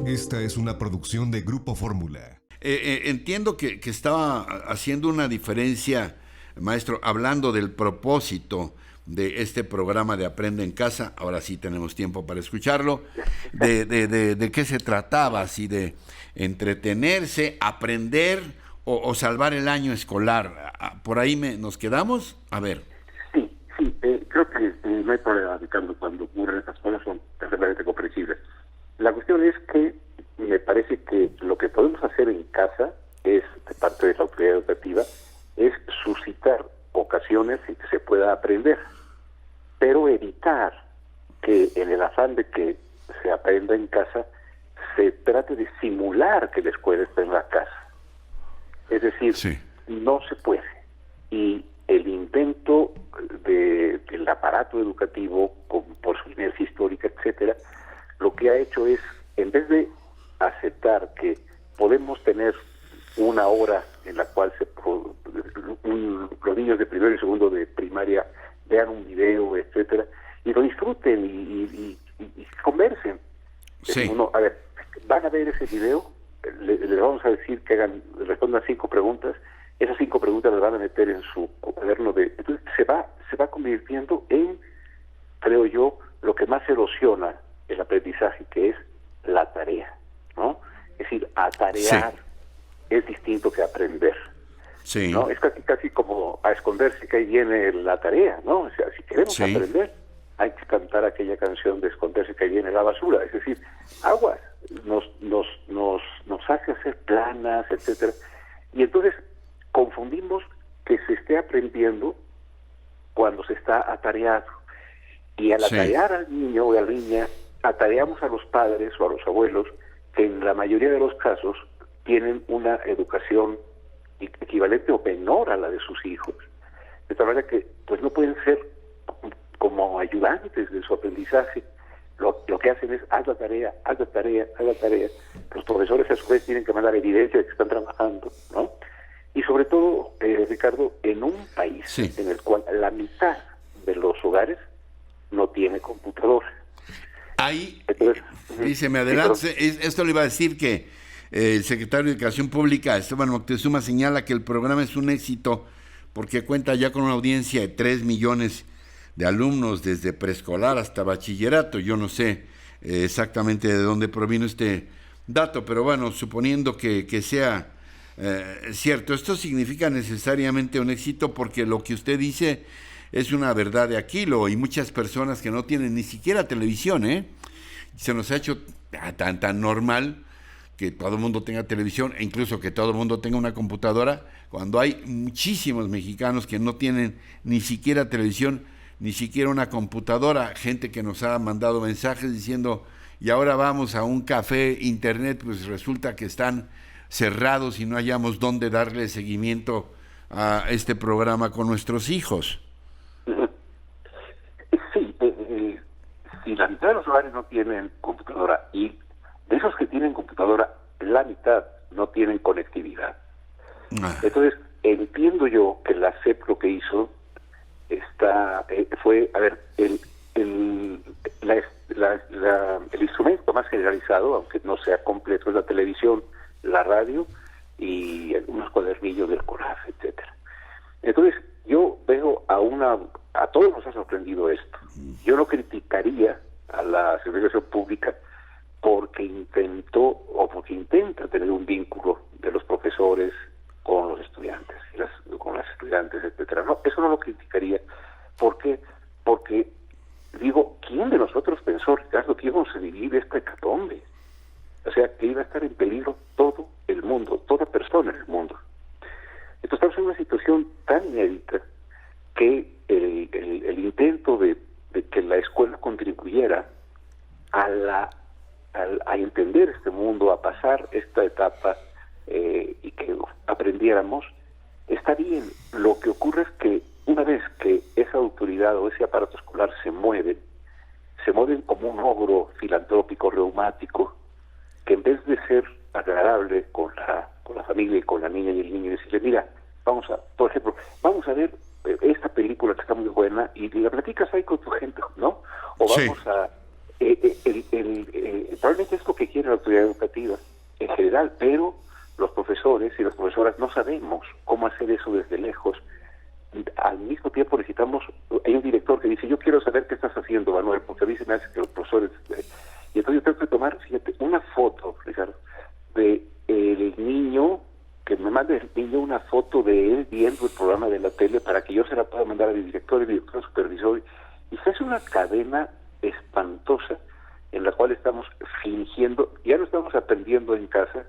Esta es una producción de Grupo Fórmula. Entiendo que estaba haciendo una diferencia, maestro, hablando del propósito de este programa de Aprende en Casa. Ahora sí tenemos tiempo para escucharlo. De qué se trataba, si de entretenerse, aprender o salvar el año escolar. ¿Por ahí nos quedamos? A ver. Sí, creo que no hay problema, Ricardo, cuando ocurren estas cosas son perfectamente comprensibles. La cuestión es que me parece que lo que podemos hacer en casa es, de parte de la autoridad educativa, es suscitar ocasiones en que se pueda aprender, pero evitar que en el afán de que se aprenda en casa se trate de simular que la escuela está en la casa. Es decir, sí, no se puede. Y el intento del aparato educativo, por su inercia histórica, etcétera, lo que ha hecho es, en vez de aceptar que podemos tener una hora en la cual los niños de primero y segundo de primaria vean un video, etcétera, y lo disfruten y conversen. Sí. A ver, van a ver ese video, les vamos a decir que respondan 5 preguntas, esas 5 preguntas las van a meter en su cuaderno entonces se va convirtiendo en, creo yo, lo que más erosiona el aprendizaje, que es la tarea, ¿no? Es decir, atarear es distinto que aprender. Sí. ¿No? Es casi como a esconderse que ahí viene la tarea, ¿no? O sea, si queremos aprender, hay que cantar aquella canción de esconderse que ahí viene la basura. Es decir, aguas, nos hace hacer planas, etcétera. Y entonces confundimos que se esté aprendiendo cuando se está atareado. Y al atarear al niño o a la niña, atareamos a los padres o a los abuelos, que en la mayoría de los casos tienen una educación equivalente o menor a la de sus hijos. De tal manera que pues no pueden ser como ayudantes de su aprendizaje. Lo que hacen es haz la tarea. Los profesores a su vez tienen que mandar evidencia de que están trabajando, ¿no? Y sobre todo, Ricardo, en un país en el cual la mitad de los hogares no tiene computadora. Ahí, dice, me adelante, esto le iba a decir que el secretario de Educación Pública, Esteban Moctezuma, señala que el programa es un éxito porque cuenta ya con una audiencia de 3 millones de alumnos desde preescolar hasta bachillerato. Yo no sé exactamente de dónde provino este dato, pero bueno, suponiendo que sea cierto, esto significa necesariamente un éxito, porque lo que usted dice es una verdad de Aquilo, y muchas personas que no tienen ni siquiera televisión, se nos ha hecho tan normal que todo el mundo tenga televisión, e incluso que todo el mundo tenga una computadora, cuando hay muchísimos mexicanos que no tienen ni siquiera televisión, ni siquiera una computadora. Gente que nos ha mandado mensajes diciendo, y ahora vamos a un café, internet, pues resulta que están cerrados y no hayamos dónde darle seguimiento a este programa con nuestros hijos. Sí, si la mitad de los hogares no tienen computadora, y de esos que tienen computadora, la mitad no tienen conectividad. Entonces, entiendo yo que la SEP lo que hizo fue, a ver, el instrumento más generalizado, aunque no sea completo, es la televisión, la radio y unos cuadernillos del CONAF, etcétera. Entonces, yo veo a todos nos ha sorprendido esto. Yo no criticaría a la Secretaría de Educación Pública porque intenta tener un vínculo de los profesores con los estudiantes, con las estudiantes, etcétera. No, eso no lo criticaría. ¿Por qué? Porque digo, ¿quién de nosotros pensó, Ricardo, que íbamos a vivir esta hecatombe? O sea, que iba a estar en peligro todo el mundo, toda persona en el mundo. Entonces estamos en una situación tan inédita que el intento de que la escuela contribuyera a entender este mundo, a pasar esta etapa y que aprendiéramos, está bien. Lo que ocurre es que una vez que esa autoridad o ese aparato escolar se mueven como un ogro filantrópico reumático, que en vez de ser agradable con la familia y con la niña y el niño, y decirle, mira, por ejemplo, vamos a ver esta película que está muy buena y la platicas ahí con tu gente, ¿no? O vamos a... probablemente es lo que quiere la autoridad responsabilidad educativa en general, pero los profesores y las profesoras no sabemos cómo hacer eso desde lejos. Al mismo tiempo necesitamos, hay un director que dice, yo quiero saber qué estás haciendo, Manuel, porque a mí se me hace que los profesores... y entonces yo tengo que tomar, fíjate, una foto, Ricardo, de el niño, que me mande el niño una foto de él viendo el programa de la tele para que yo se la pueda mandar a mi director, supervisor, y se hace una cadena espantosa en la cual estamos fingiendo, ya no estamos aprendiendo en casa,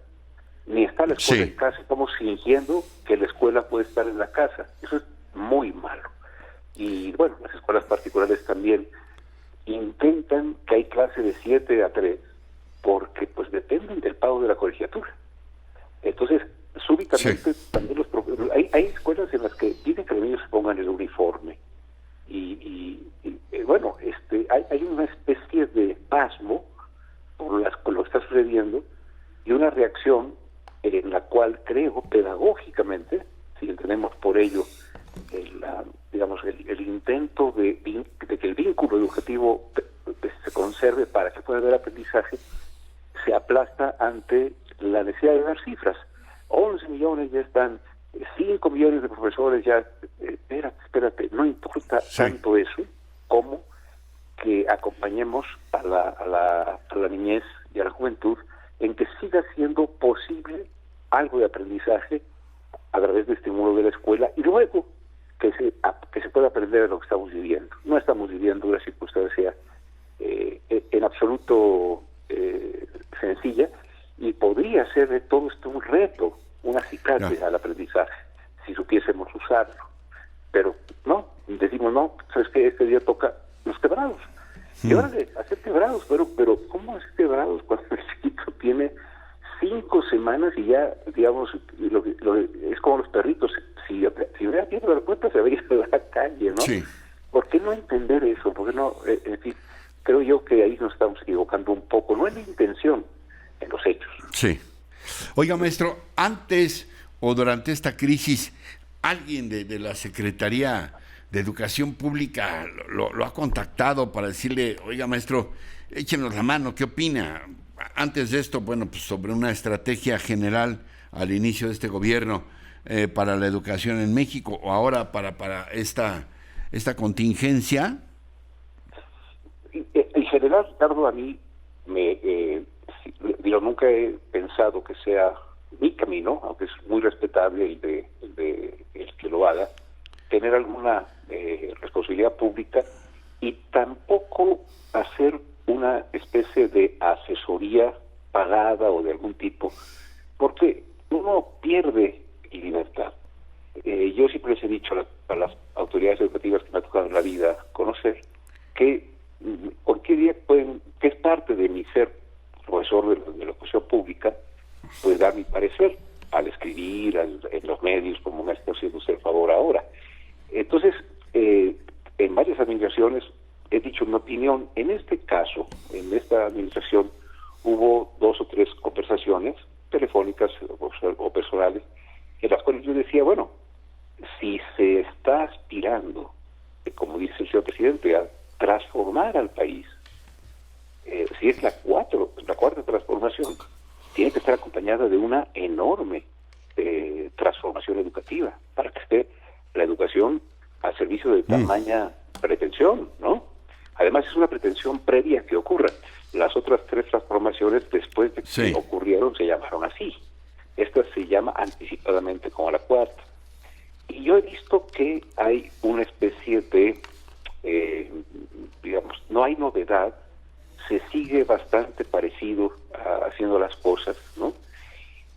ni está la escuela en casa, estamos fingiendo que la escuela puede estar en la casa. Eso es muy malo. Y bueno, las escuelas particulares también intentan que hay clase de 7 a 3, porque pues dependen del pago de la colegiatura. Entonces, súbitamente también los hay escuelas en las que piden que los niños se pongan el uniforme. Y bueno, hay una especie de pasmo por lo que está sucediendo y una reacción en la cual creo pedagógicamente, si entendemos por ello el intento de que el vínculo educativo se conserve para que pueda haber aprendizaje, se aplasta ante la necesidad de dar cifras. 11 millones ya están, 5 millones de profesores ya, espérate, no importa tanto eso como que acompañemos a la niñez y a la juventud en que siga siendo posible algo de aprendizaje a través de estímulo de la escuela y luego que se pueda aprender de lo que estamos viviendo. No estamos viviendo una circunstancia en absoluto sencilla y podría ser de todo esto un reto, un acicate al aprendizaje, si supiésemos usarlo. Pero no, decimos no, sabes que este día toca los quebrados. Y ahora de hacer quebrados, pero ¿cómo hacer quebrados cuando el chiquito tiene 5 semanas y ya, digamos, es como los perritos, si hubiera abierto la puerta se habría ido a la calle, ¿no? Sí. ¿Por qué no entender eso? ¿Por qué no? En fin, creo yo que ahí nos estamos equivocando un poco, no en la intención, en los hechos. Sí. Oiga, maestro, antes o durante esta crisis, alguien de la Secretaría de Educación Pública lo ha contactado para decirle, oiga, maestro, échenos la mano, ¿qué opina? Antes de esto, bueno, pues sobre una estrategia general al inicio de este gobierno para la educación en México, o ahora para esta contingencia. En general, Ricardo, a mí nunca he pensado que sea mi camino, aunque es muy respetable el que lo haga, tener alguna responsabilidad pública y tampoco hacer una especie de asesoría pagada o de algún tipo, porque uno pierde libertad. Yo siempre les he dicho a las autoridades educativas que me ha tocado en la vida conocer que cualquier día que es parte de mi ser profesor de la educación pública, pues dar mi parecer al escribir en los medios, como me está haciendo usted el favor ahora. Entonces, en varias administraciones he dicho mi opinión. En este caso, en esta administración, hubo 2 o 3 conversaciones telefónicas o personales, en las cuales yo decía, bueno, si se está aspirando, como dice el señor presidente, a transformar al país, si es la cuarta transformación, tiene que estar acompañada de una enorme transformación educativa para que esté la educación al servicio de tamaña pretensión, ¿no? Además es una pretensión previa que ocurra. Las otras 3 transformaciones después de que ocurrieron se llamaron así. Esta se llama anticipadamente como la cuarta. Y yo he visto que hay una especie de, digamos, no hay novedad, se sigue bastante parecido haciendo las cosas, ¿no?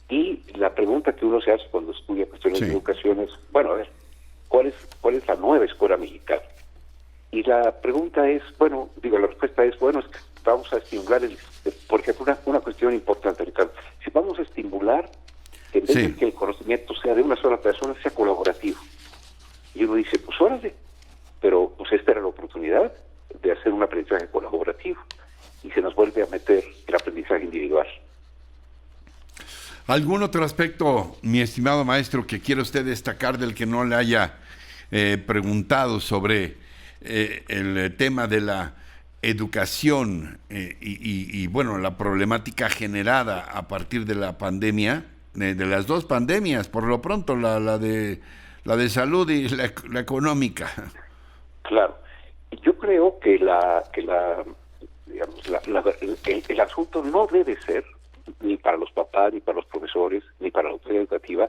Y la pregunta que uno se hace cuando estudia cuestiones de educación es, bueno, a ver, ¿cuál es la nueva escuela mexicana? Y la pregunta es, la respuesta es, es que vamos a estimular, por ejemplo, una cuestión importante, Ricardo, si vamos a estimular, en vez de que el conocimiento sea de una sola persona, sea colaborativo. Y uno dice, pues órale, pero pues esta era la oportunidad de hacer un aprendizaje colaborativo. Y se nos vuelve a meter el aprendizaje individual. ¿Algún otro aspecto, mi estimado maestro, que quiera usted destacar del que no le haya preguntado sobre el tema de la educación y bueno, la problemática generada a partir de la pandemia, de las dos pandemias, por lo pronto, la de salud y la económica. Claro. Yo creo que el asunto no debe ser, ni para los papás, ni para los profesores, ni para la autoridad educativa,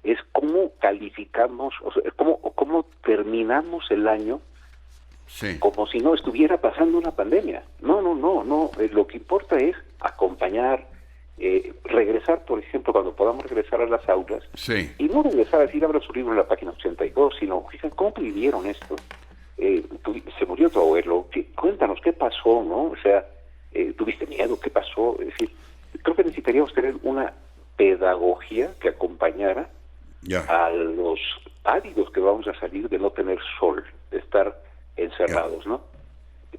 es cómo calificamos, o sea, cómo terminamos el año, sí, como si no estuviera pasando una pandemia. No. Lo que importa es acompañar, regresar, por ejemplo, cuando podamos regresar a las aulas, sí, y no regresar a decir, abra su libro en la página 82, sino, fíjense, ¿cómo vivieron esto? Se murió tu abuelo, cuéntanos qué pasó, ¿no? O sea, ¿tuviste miedo? ¿Qué pasó? Es decir, creo que necesitaríamos tener una pedagogía que acompañara a los ávidos que vamos a salir de no tener sol, de estar encerrados, ¿no?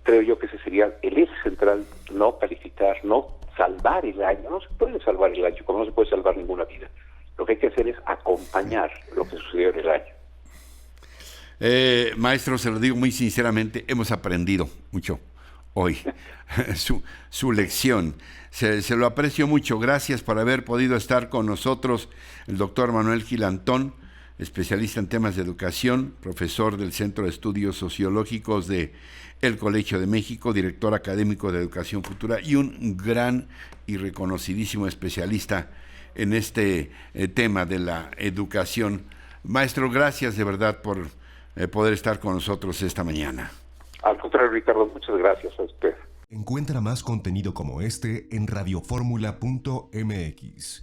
Creo yo que ese sería el eje central, no calificar, no salvar el año. No se puede salvar el año, como no se puede salvar ninguna vida. Lo que hay que hacer es acompañar lo que sucedió en el año. Maestro, se lo digo muy sinceramente, hemos aprendido mucho hoy su lección. Se lo aprecio mucho. Gracias por haber podido estar con nosotros el doctor Manuel Gil-Antón, especialista en temas de educación, profesor del Centro de Estudios Sociológicos de el Colegio de México, director académico de Educación Futura y un gran y reconocidísimo especialista en este tema de la educación. Maestro, gracias de verdad por poder estar con nosotros esta mañana. Al contrario, Ricardo, muchas gracias a usted. Encuentra más contenido como este en radioformula.mx.